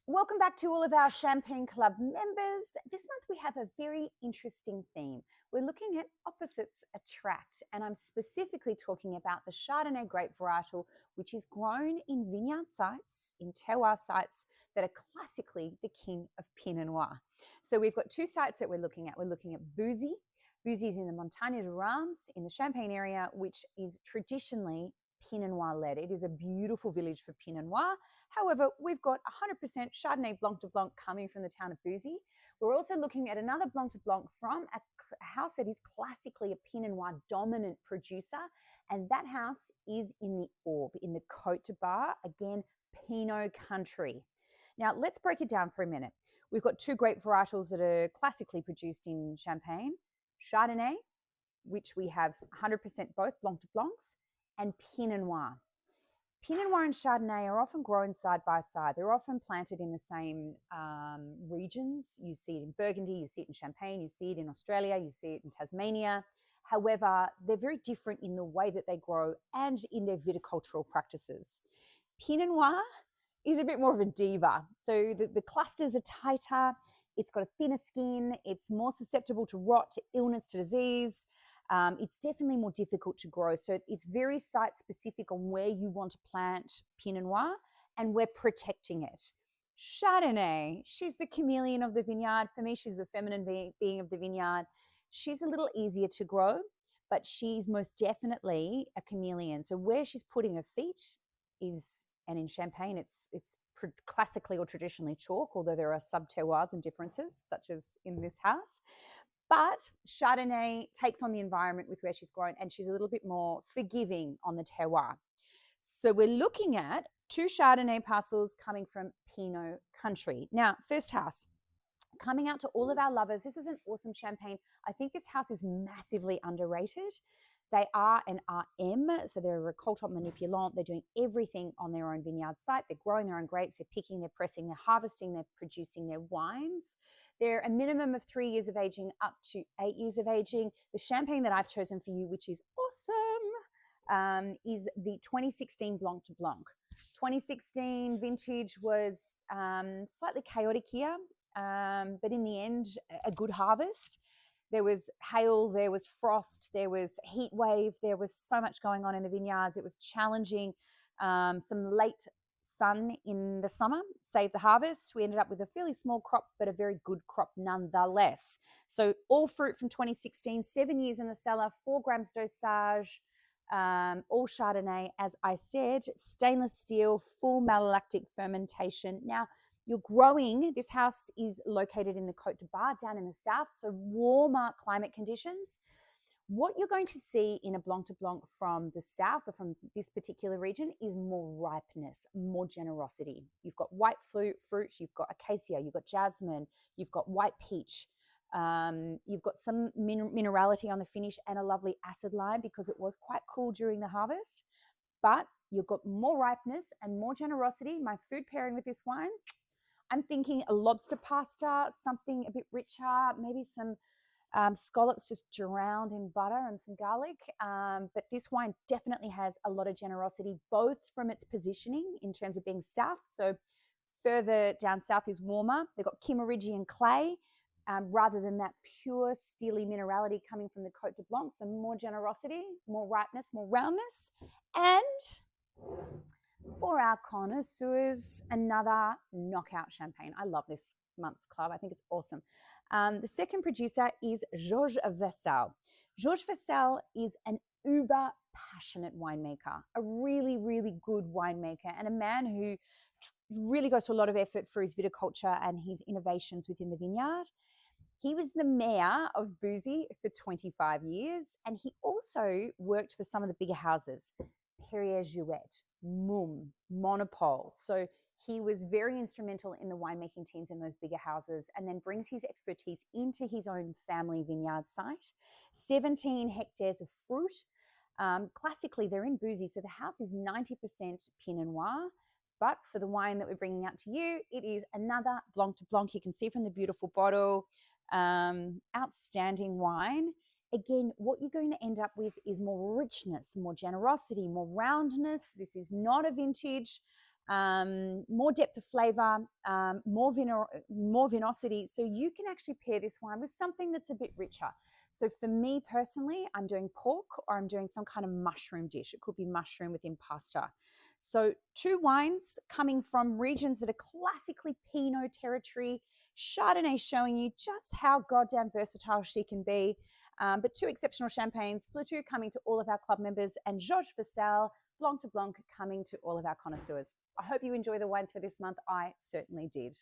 Welcome back to all of our Champagne Club members. This month we have a very interesting theme. We're looking at opposites attract, and I'm specifically talking about the Chardonnay grape varietal, which is grown in vineyard sites, in terroir sites that are classically the king of Pinot Noir. So we've got two sites that we're looking at. We're looking at Bouzy. Bouzy is in the Montagne de Reims in the Champagne area, which is traditionally Pinot Noir led. It is a beautiful village for Pinot Noir. However, we've got 100% Chardonnay Blanc de Blanc coming from the town of Bouzy. We're also looking at another Blanc de Blanc from a house that is classically a Pinot Noir dominant producer, and that house is in the Orbe, in the Côte de Bar, again, Pinot country. Now, let's break it down for a minute. We've got two grape varietals that are classically produced in Champagne, Chardonnay, which we have 100% both Blanc de Blancs, and Pinot Noir. Pinot Noir and Chardonnay are often grown side by side. They're often planted in the same regions. You see it in Burgundy, you see it in Champagne, you see it in Australia, you see it in Tasmania. However, they're very different in the way that they grow and in their viticultural practices. Pinot Noir is a bit more of a diva. So the clusters are tighter, it's got a thinner skin, it's more susceptible to rot, to illness, to disease. It's definitely more difficult to grow. So it's very site specific on where you want to plant Pinot Noir, and we're protecting it. Chardonnay, she's the chameleon of the vineyard. For me, she's the feminine being of the vineyard. She's a little easier to grow, but she's most definitely a chameleon. So where she's putting her feet is, and in Champagne, it's classically or traditionally chalk, although there are sub-terroirs and differences, such as in this house. But Chardonnay takes on the environment with where she's grown, and she's a little bit more forgiving on the terroir. So we're looking at two Chardonnay parcels coming from Pinot country. Now, first house, coming out to all of our lovers, this is an awesome Champagne. I think this house is massively underrated. They are an RM, so they're a récoltant manipulant. They're doing everything on their own vineyard site. They're growing their own grapes. They're picking, they're pressing, they're harvesting, they're producing their wines. They're a minimum of 3 years of aging up to 8 years of aging. The Champagne that I've chosen for you, which is awesome, is the 2016 Blanc de Blanc. 2016 vintage was slightly chaotic here, but in the end, a good harvest. There was hail, there was frost, there was heat wave, there was so much going on in the vineyards. It was challenging. Some late sun in the summer saved the harvest. We ended up with a fairly small crop, but a very good crop nonetheless. So all fruit from 2016, 7 years in the cellar, 4 grams dosage, all Chardonnay, as I said, stainless steel, full malolactic fermentation. Now, you're growing, this house is located in the Côte de Bar down in the south, so warmer climate conditions. What you're going to see in a Blanc de Blanc from the south or from this particular region is more ripeness, more generosity. You've got white fruit, you've got acacia, you've got jasmine, you've got white peach, you've got some minerality on the finish and a lovely acid lime because it was quite cool during the harvest. But you've got more ripeness and more generosity. My food pairing with this wine, I'm thinking a lobster pasta, something a bit richer, maybe some scallops just drowned in butter and some garlic. But this wine definitely has a lot of generosity, both from its positioning in terms of being south. So further down south is warmer. They've got Kimmeridgian clay rather than that pure steely minerality coming from the Côte de Blanc. So more generosity, more ripeness, more roundness. And for our connoisseurs, another knockout Champagne. I love this month's club. I think it's awesome. The second producer is Georges Vassal. Georges Vassal is an uber passionate winemaker, a really, really good winemaker, and a man who really goes to a lot of effort for his viticulture and his innovations within the vineyard. He was the mayor of Bouzy for 25 years, and he also worked for some of the bigger houses, Perrier-Jouet, Mumm, Monopole. So he was very instrumental in the winemaking teams in those bigger houses, and then brings his expertise into his own family vineyard site. 17 hectares of fruit. Classically, they're in Bouzy, so the house is 90% Pinot Noir. But for the wine that we're bringing out to you, it is another Blanc de Blanc. You can see from the beautiful bottle, outstanding wine. again, what you're going to end up with is more richness, more generosity, more roundness. This is not a vintage. More depth of flavor, more vinosity. So you can actually pair this wine with something that's a bit richer. So for me personally, I'm doing pork or I'm doing some kind of mushroom dish. It could be mushroom with impasta. So 2 wines coming from regions that are classically Pinot territory. Chardonnay showing you just how goddamn versatile she can be. But 2 exceptional champagnes, Flatu coming to all of our club members, and Georges Vassal, Blanc de Blanc, coming to all of our connoisseurs. I hope you enjoy the wines for this month. I certainly did.